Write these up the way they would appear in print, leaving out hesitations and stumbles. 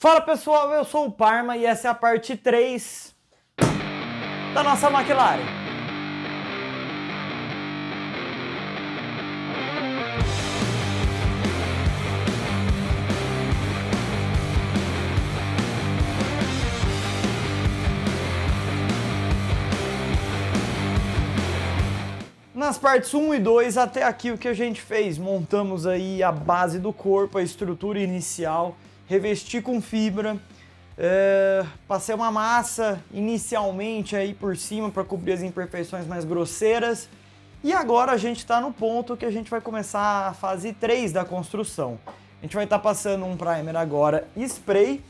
Fala pessoal, eu sou o Parma e essa é a parte 3 da nossa McLaren. Nas partes 1 e 2, até aqui o que a gente fez? Montamos aí a base do corpo, a estrutura inicial, revesti com fibra, passei uma massa inicialmente aí por cima para cobrir as imperfeições mais grosseiras. E agora a gente está no ponto que a gente vai começar a fase 3 da construção. A gente vai estar passando um primer agora spray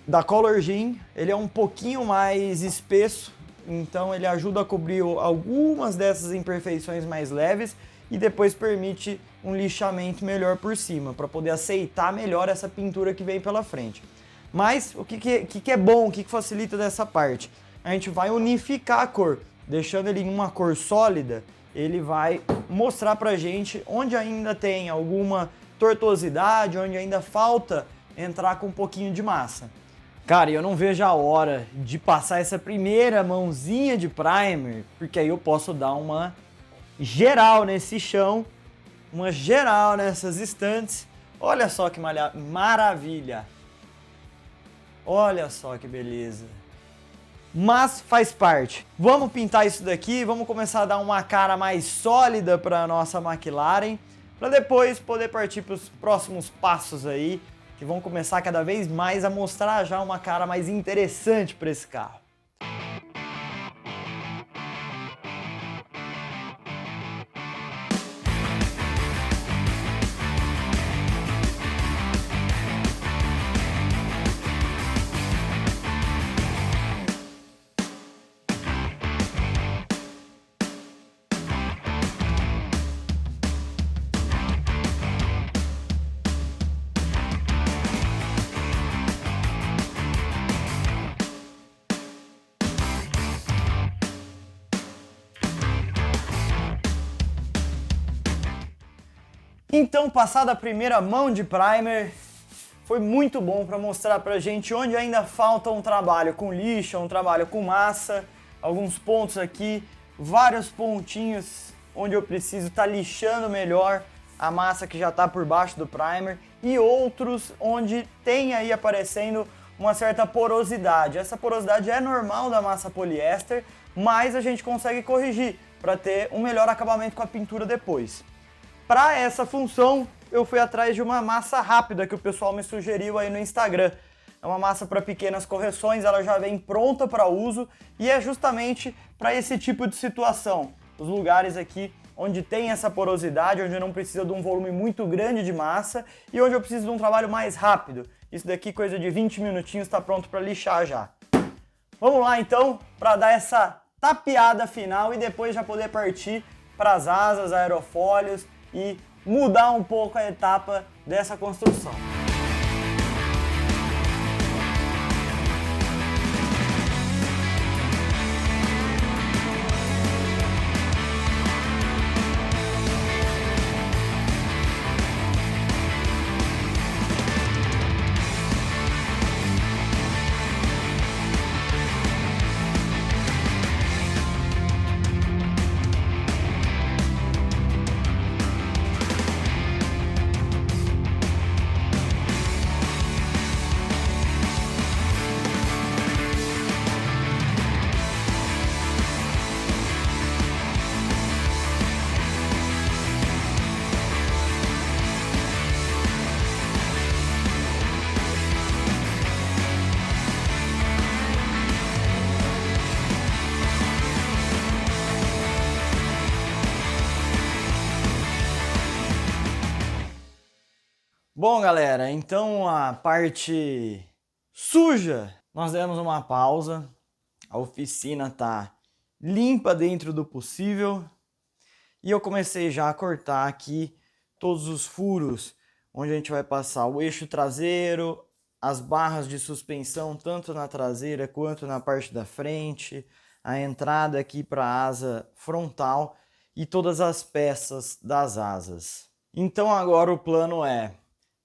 da Color Gin, ele é um pouquinho mais espesso, então ele ajuda a cobrir algumas dessas imperfeições mais leves e depois permite um lixamento melhor por cima, para poder aceitar melhor essa pintura que vem pela frente. Mas o que é bom, o que facilita dessa parte? A gente vai unificar a cor, deixando ele em uma cor sólida, ele vai mostrar pra gente onde ainda tem alguma tortuosidade, onde ainda falta entrar com um pouquinho de massa. Cara, eu não vejo a hora de passar essa primeira mãozinha de primer, porque aí eu posso dar uma geral nesse chão, uma geral nessas estantes. Olha só que maravilha! Olha só que beleza! Mas faz parte. Vamos pintar isso daqui, vamos começar a dar uma cara mais sólida para a nossa McLaren, para depois poder partir para os próximos passos aí, que vão começar cada vez mais a mostrar já uma cara mais interessante para esse carro. Então, passada a primeira mão de primer, foi muito bom para mostrar pra gente onde ainda falta um trabalho com lixa, um trabalho com massa, alguns pontos aqui, vários pontinhos onde eu preciso estar lixando melhor a massa que já está por baixo do primer e outros onde tem aí aparecendo uma certa porosidade. Essa porosidade é normal da massa poliéster, mas a gente consegue corrigir para ter um melhor acabamento com a pintura depois. Para essa função, eu fui atrás de uma massa rápida que o pessoal me sugeriu aí no Instagram. É uma massa para pequenas correções, ela já vem pronta para uso e é justamente para esse tipo de situação. Os lugares aqui onde tem essa porosidade, onde eu não preciso de um volume muito grande de massa e onde eu preciso de um trabalho mais rápido. Isso daqui, coisa de 20 minutinhos, está pronto para lixar já. Vamos lá então, para dar essa tapeada final e depois já poder partir para as asas, aerofólios e mudar um pouco a etapa dessa construção. Bom, galera, então a parte suja, nós demos uma pausa, a oficina tá limpa dentro do possível e eu comecei já a cortar aqui todos os furos onde a gente vai passar o eixo traseiro, as barras de suspensão tanto na traseira quanto na parte da frente, a entrada aqui para a asa frontal e todas as peças das asas. Então agora o plano é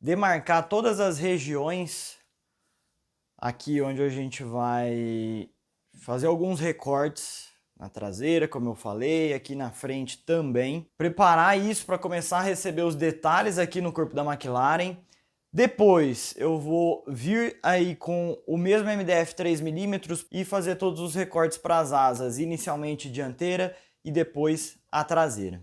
demarcar todas as regiões aqui onde a gente vai fazer alguns recortes na traseira, como eu falei, aqui na frente também. Preparar isso para começar a receber os detalhes aqui no corpo da McLaren. Depois eu vou vir aí com o mesmo MDF 3mm e fazer todos os recortes para as asas, inicialmente dianteira e depois a traseira.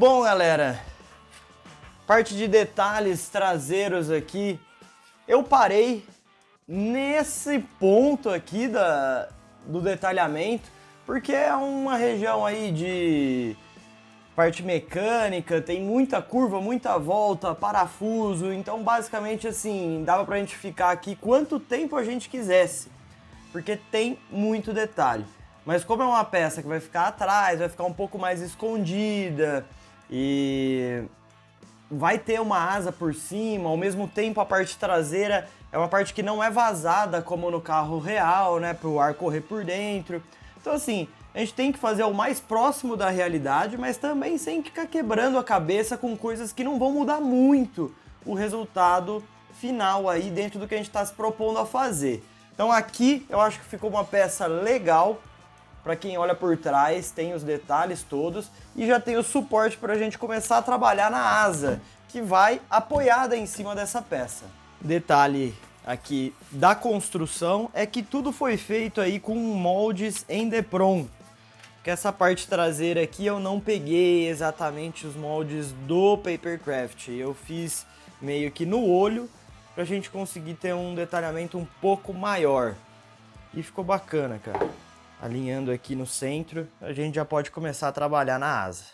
Bom, galera, parte de detalhes traseiros aqui, eu parei nesse ponto aqui do detalhamento, porque é uma região aí de parte mecânica, tem muita curva, muita volta, parafuso, então basicamente assim, dava pra gente ficar aqui quanto tempo a gente quisesse, porque tem muito detalhe. Mas como é uma peça que vai ficar atrás, vai ficar um pouco mais escondida e vai ter uma asa por cima, ao mesmo tempo a parte traseira é uma parte que não é vazada como no carro real, né, para o ar correr por dentro. Então assim, a gente tem que fazer o mais próximo da realidade, mas também sem ficar quebrando a cabeça com coisas que não vão mudar muito o resultado final aí dentro do que a gente está se propondo a fazer. Então aqui eu acho que ficou uma peça legal. Para quem olha por trás, tem os detalhes todos e já tem o suporte para a gente começar a trabalhar na asa, que vai apoiada em cima dessa peça. Detalhe aqui da construção é que tudo foi feito aí com moldes em Depron, que essa parte traseira aqui eu não peguei exatamente os moldes do Papercraft, eu fiz meio que no olho para a gente conseguir ter um detalhamento um pouco maior e ficou bacana, cara. Alinhando aqui no centro, a gente já pode começar a trabalhar na asa.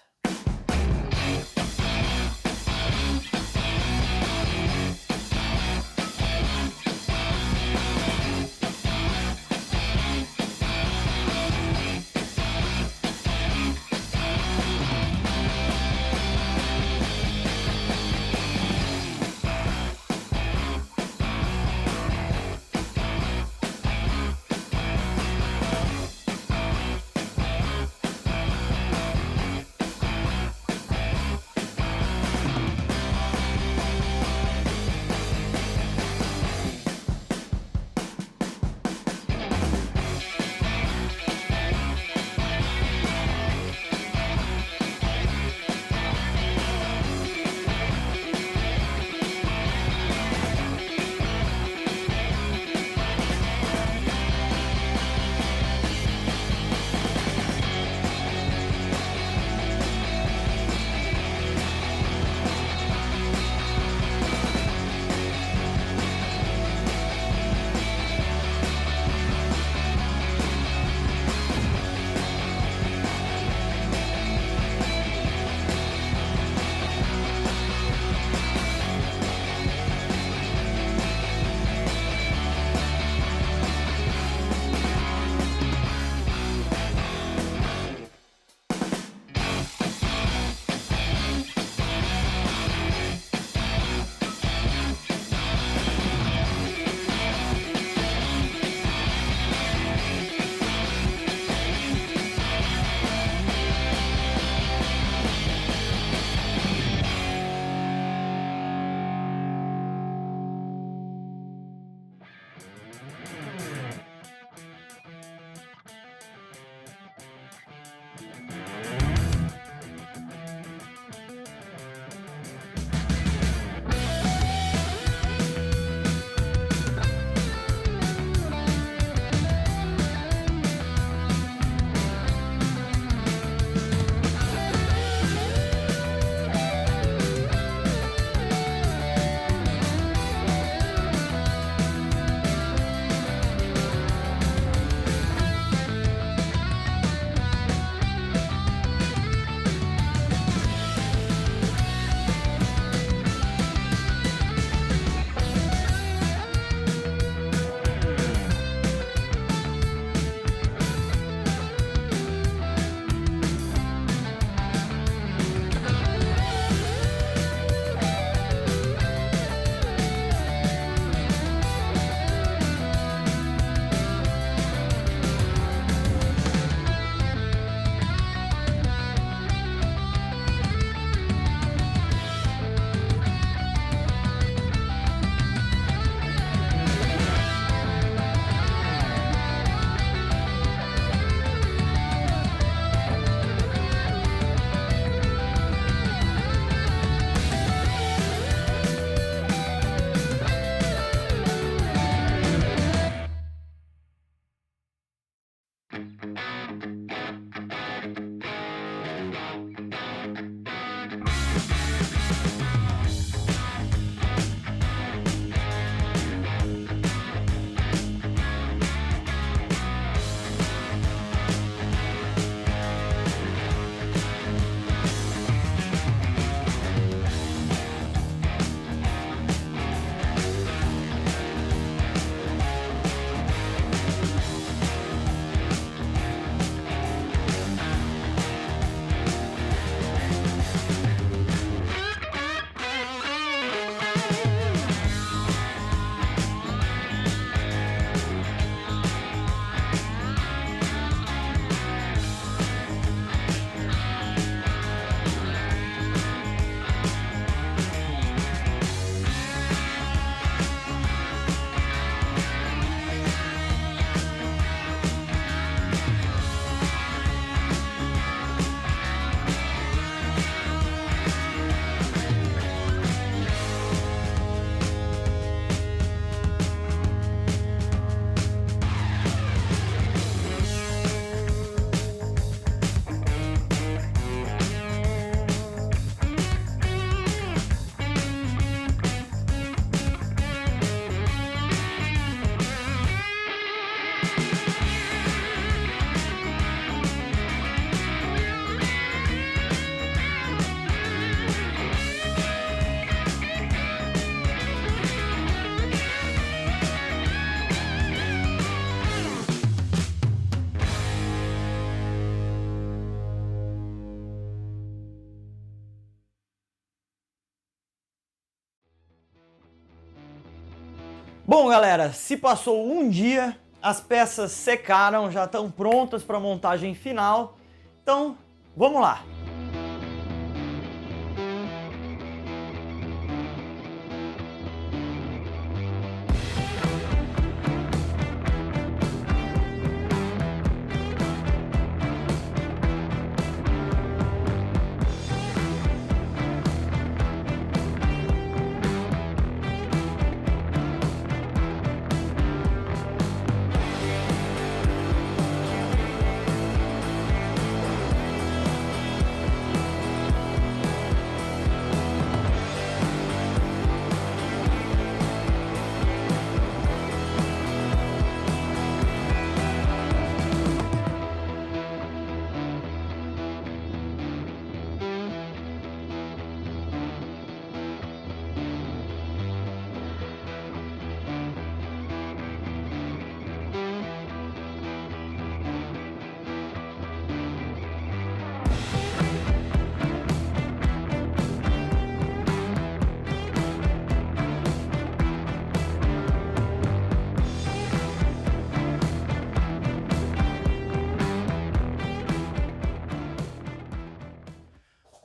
Bom, galera, se passou um dia, as peças secaram, já estão prontas para a montagem final, então vamos lá!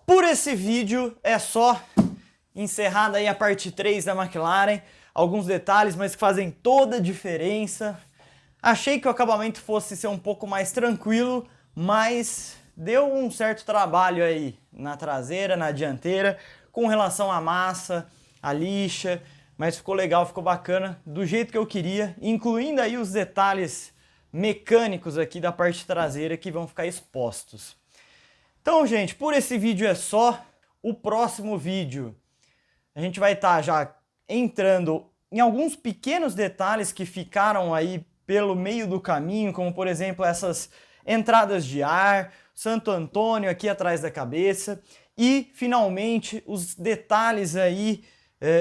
Por esse vídeo é só, encerrada aí a parte 3 da McLaren, alguns detalhes, mas que fazem toda a diferença. Achei que o acabamento fosse ser um pouco mais tranquilo, mas deu um certo trabalho aí na traseira, na dianteira, com relação à massa, à lixa, mas ficou legal, ficou bacana, do jeito que eu queria, incluindo aí os detalhes mecânicos aqui da parte traseira que vão ficar expostos. Então, gente, por esse vídeo é só. O próximo vídeo a gente vai estar já entrando em alguns pequenos detalhes que ficaram aí pelo meio do caminho, como por exemplo essas entradas de ar, Santo Antônio aqui atrás da cabeça e finalmente os detalhes aí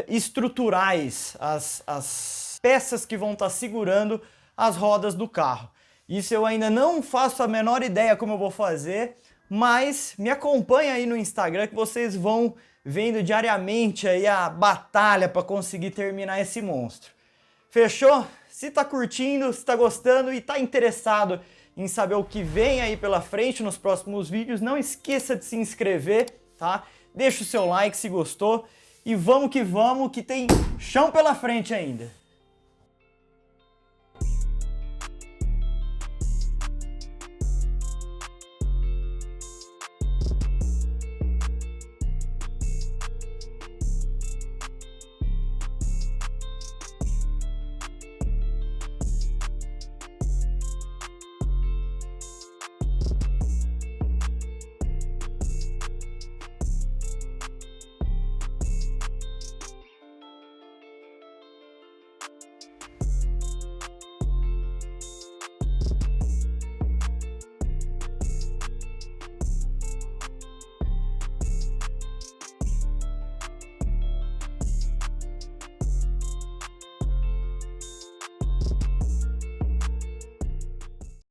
estruturais, as peças que vão estar segurando as rodas do carro. Isso eu ainda não faço a menor ideia como eu vou fazer, mas me acompanha aí no Instagram que vocês vão vendo diariamente aí a batalha para conseguir terminar esse monstro. Fechou? Se tá curtindo, se tá gostando e tá interessado em saber o que vem aí pela frente nos próximos vídeos, não esqueça de se inscrever, tá? Deixa o seu like se gostou e vamos que tem chão pela frente ainda.